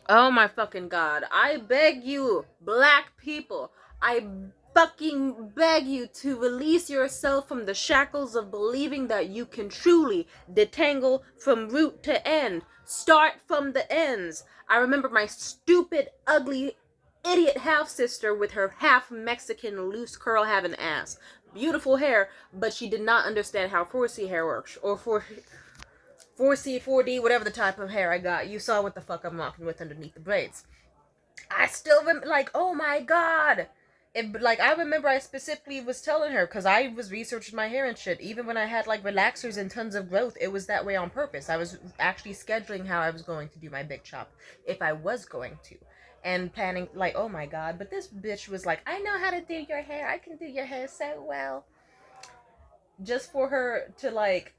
Oh my fucking god. I beg you, black people. I fucking beg you to release yourself from the shackles of believing that you can truly detangle from root to end. Start from the ends. I remember my stupid, ugly, idiot half sister with her half Mexican loose curl having ass. Beautiful hair, but she did not understand how 4C hair works. Or 4C, 4D, whatever the type of hair I got. You saw what the fuck I'm walking with underneath the braids. I still like, oh my god. Like, I remember I specifically was telling her, because I was researching my hair and shit. Even when I had, like, relaxers and tons of growth, it was that way on purpose. I was actually scheduling how I was going to do my big chop, if I was going to. And planning, like, oh my god. But this bitch was like, I know how to do your hair. I can do your hair so well. Just for her to, like,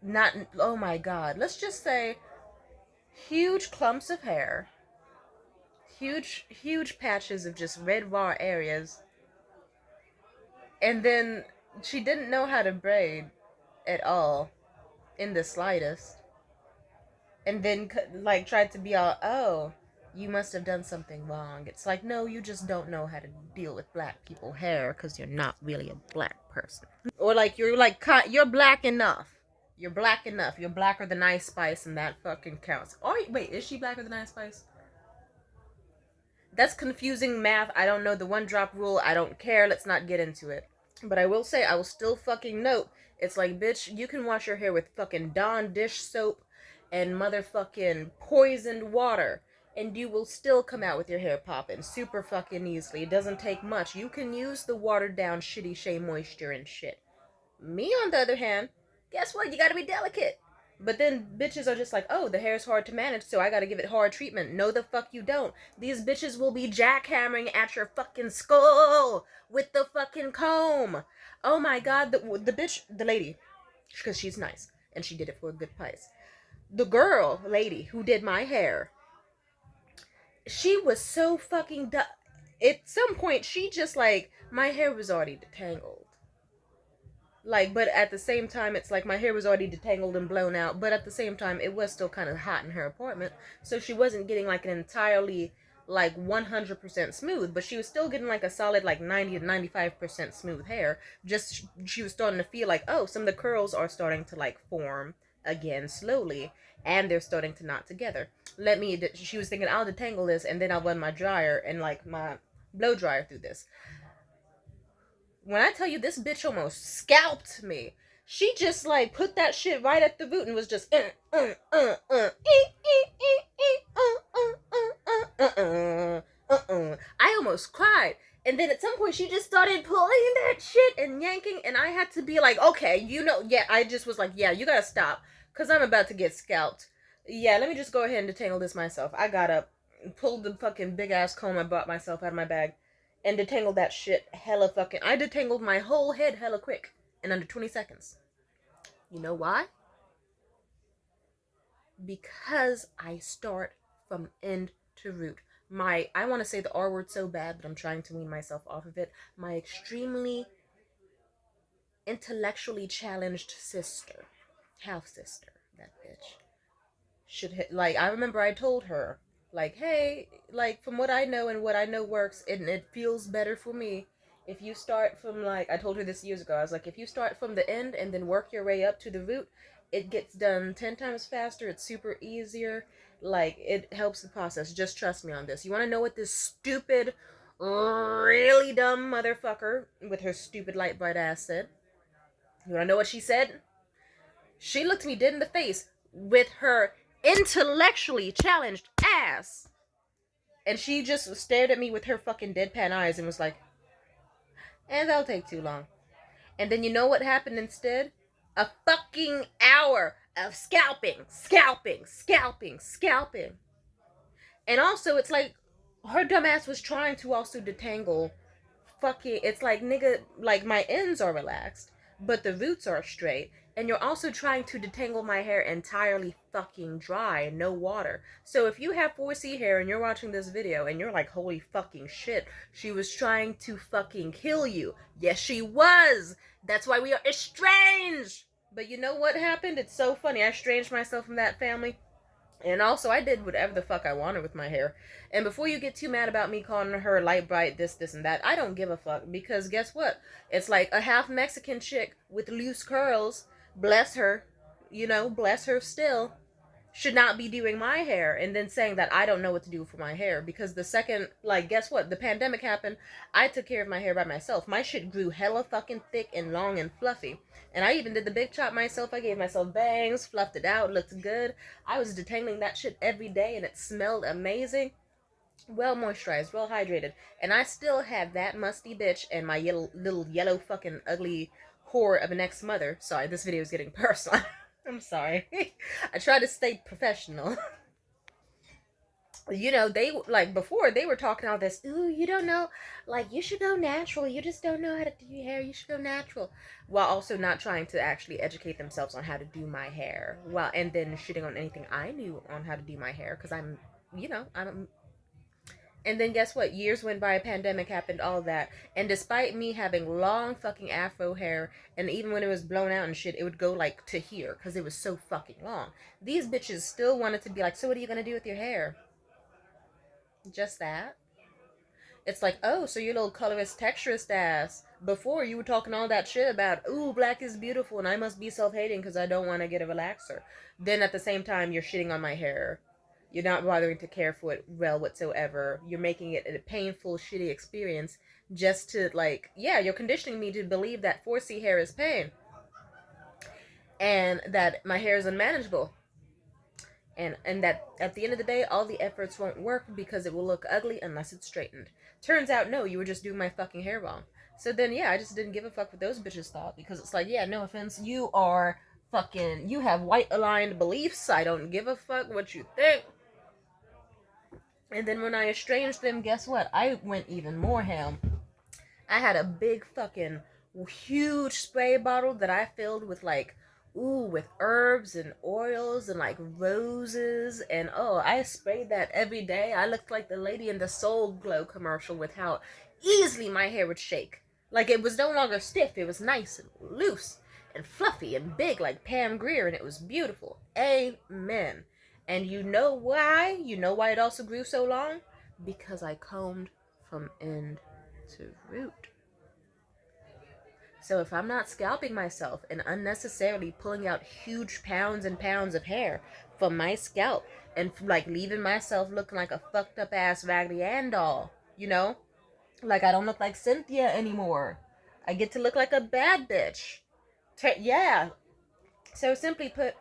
not, oh my god. Let's just say, huge clumps of hair, huge patches of just red raw areas, and then she didn't know how to braid at all, in the slightest, and then like tried to be all, oh, you must have done something wrong. It's like, no, you just don't know how to deal with black people hair because you're not really a black person. Or like, you're black enough. You're black enough. You're blacker than Ice Spice, and that fucking counts. Oh wait, is she blacker than Ice Spice? That's confusing math. I don't know the one drop rule. I don't care. Let's not get into it. But I will say, I will still fucking note, it's like, bitch, you can wash your hair with fucking Dawn dish soap and motherfucking poisoned water, and you will still come out with your hair popping super fucking easily. It doesn't take much. You can use the watered down shitty Shea Moisture and shit. Me, on the other hand, guess what? You gotta be delicate. But then bitches are just like, oh, the hair's hard to manage, so I gotta give it hard treatment. No, the fuck you don't. These bitches will be jackhammering at your fucking skull with the fucking comb. Oh my god, the bitch, the lady, because she's nice, and she did it for a good price. The girl, lady, who did my hair, she was so fucking at some point, she just like, my hair was already detangled. Like, but at the same time, it's like my hair was already detangled and blown out, but at the same time, it was still kind of hot in her apartment, so she wasn't getting like an entirely, like, 100% smooth, but she was still getting like a solid like 90 to 95% smooth hair. Just, she was starting to feel like, oh, some of the curls are starting to like form again slowly, and they're starting to knot together. She was thinking, I'll detangle this and then I'll run my dryer and like my blow dryer through this. When I tell you, this bitch almost scalped me. She just like put that shit right at the root and was just I almost cried. And then at some point she just started pulling that shit and yanking, and I had to be like, okay, yeah, I just was like, yeah, you gotta stop, because I'm about to get scalped. Yeah, let me just go ahead and detangle this myself. I got up, pulled the fucking big ass comb I bought myself out of my bag, and detangled that shit hella fucking. I detangled my whole head hella quick in under 20 seconds. You know why? Because I start from end to root. I want to say the R word so bad, but I'm trying to wean myself off of it. My extremely intellectually challenged sister, half sister, that bitch, should hit. Like, I remember I told her, like, hey, like, from what I know and what I know works, and it feels better for me, if you start from, like, I told her this years ago, I was like, if you start from the end and then work your way up to the root, it gets done 10 times faster, it's super easier, like, it helps the process. Just trust me on this. You want to know what this stupid, really dumb motherfucker with her stupid light bright ass said? You want to know what she said? She looked me dead in the face with her intellectually challenged ass, and she just stared at me with her fucking deadpan eyes and was like, and that'll take too long. And then you know what happened instead? A fucking hour of scalping. And also, it's like, her dumbass was trying to also detangle fucking, it's like, nigga, like, my ends are relaxed, but the roots are straight, and you're also trying to detangle my hair entirely fucking dry, no water. So if you have 4C hair and you're watching this video and you're like, holy fucking shit, she was trying to fucking kill you. Yes, she was. That's why we are estranged. But you know what happened? It's so funny. I estranged myself from that family. And also, I did whatever the fuck I wanted with my hair. And before you get too mad about me calling her light bright, this, and that, I don't give a fuck. Because guess what? It's like a half Mexican chick with loose curls. Bless her. You know, bless her still, should not be doing my hair and then saying that I don't know what to do for my hair. Because the second, like, guess what? The pandemic happened. I took care of my hair by myself. My shit grew hella fucking thick and long and fluffy. And I even did the big chop myself. I gave myself bangs, fluffed it out, looked good. I was detangling that shit every day and it smelled amazing. Well moisturized, well hydrated. And I still had that musty bitch and my little yellow fucking ugly whore of an ex-mother. Sorry, this video is getting personal. I'm sorry. I try to stay professional. You know, they like before they were talking all this, ooh, you don't know, like you should go natural. You just don't know how to do your hair. You should go natural. While also not trying to actually educate themselves on how to do my hair. Well, and then shitting on anything I knew on how to do my hair because I'm, you know, I'm. And then guess what? Years went by, a pandemic happened, all that. And despite me having long fucking afro hair, and even when it was blown out and shit, it would go like to here because it was so fucking long. These bitches still wanted to be like, so what are you gonna do with your hair? Just that. It's like, oh, so your little colorist, texturist ass. Before you were talking all that shit about, ooh, black is beautiful and I must be self-hating because I don't want to get a relaxer. Then at the same time, you're shitting on my hair. You're not bothering to care for it well whatsoever. You're making it a painful, shitty experience just to, like, yeah, you're conditioning me to believe that 4C hair is pain and that my hair is unmanageable. And that at the end of the day, all the efforts won't work because it will look ugly unless it's straightened. Turns out, no, you were just doing my fucking hair wrong. So then, yeah, I just didn't give a fuck what those bitches thought because it's like, yeah, no offense, you are fucking, you have white aligned beliefs. I don't give a fuck what you think. And then when I estranged them, guess what? I went even more ham. I had a big fucking huge spray bottle that I filled with like, ooh, with herbs and oils and like roses, and oh, I sprayed that every day. I looked like the lady in the Soul Glow commercial with how easily my hair would shake. Like it was no longer stiff, it was nice and loose and fluffy and big like Pam Grier, and it was beautiful. Amen. And you know why? You know why it also grew so long? Because I combed from end to root. So if I'm not scalping myself and unnecessarily pulling out huge pounds and pounds of hair from my scalp and like leaving myself looking like a fucked up ass Raggedy Ann doll, you know? Like I don't look like Cynthia anymore. I get to look like a bad bitch. Yeah. So simply put,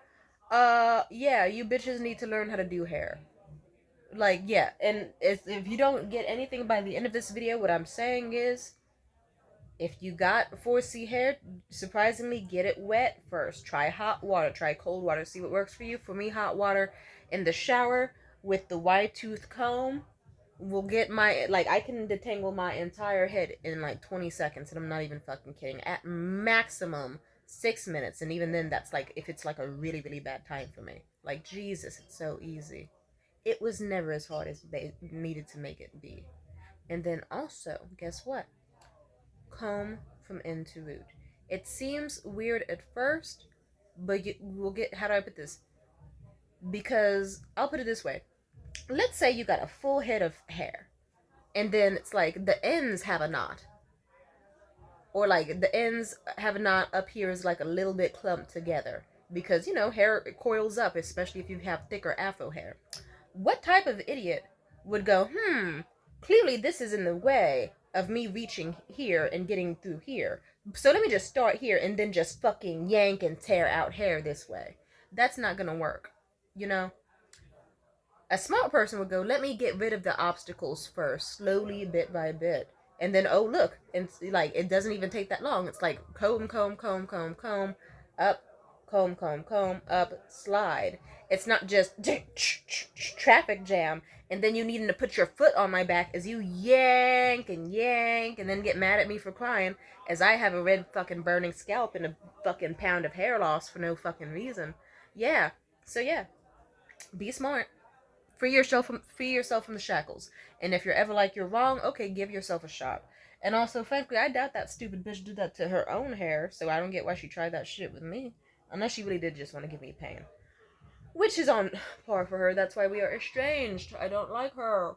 yeah, you bitches need to learn how to do hair. Like, yeah, and if you don't get anything by the end of this video, what I'm saying is, if you got 4C hair, surprisingly, get it wet first. Try hot water, try cold water, see what works for you. For me, hot water in the shower with the wide tooth comb will get my, like, I can detangle my entire head in like 20 seconds, and I'm not even fucking kidding. At maximum 6 minutes, and even then, that's like if it's like a really, really bad time for me. Like, Jesus, it's so easy. It was never as hard as they needed to make it be. And then also, guess what? Comb from end to root. It seems weird at first, but we'll get. How do I put this? Because I'll put it this way. Let's say you got a full head of hair, and then it's like the ends have a knot, or like the ends have a knot up here is like a little bit clumped together because you know hair coils up, especially if you have thicker afro hair. What type of idiot would go, clearly this is in the way of me reaching here and getting through here. So let me just start here and then just fucking yank and tear out hair this way. That's not gonna work. You know? A smart person would go, let me get rid of the obstacles first, slowly, bit by bit. And then, oh, look. And like, it doesn't even take that long. It's like comb, comb, comb, comb, comb, up, comb, comb, comb, up, slide. It's not just traffic jam. And then you needing to put your foot on my back as you yank and then get mad at me for crying as I have a red fucking burning scalp and a fucking pound of hair loss for no fucking reason. Yeah. So yeah, be smart. Free yourself from the shackles. And if you're ever like you're wrong, okay, give yourself a shot. And also, frankly, I doubt that stupid bitch did that to her own hair, so I don't get why she tried that shit with me. Unless she really did just want to give me pain. which is on par for her. That's why we are estranged. I don't like her.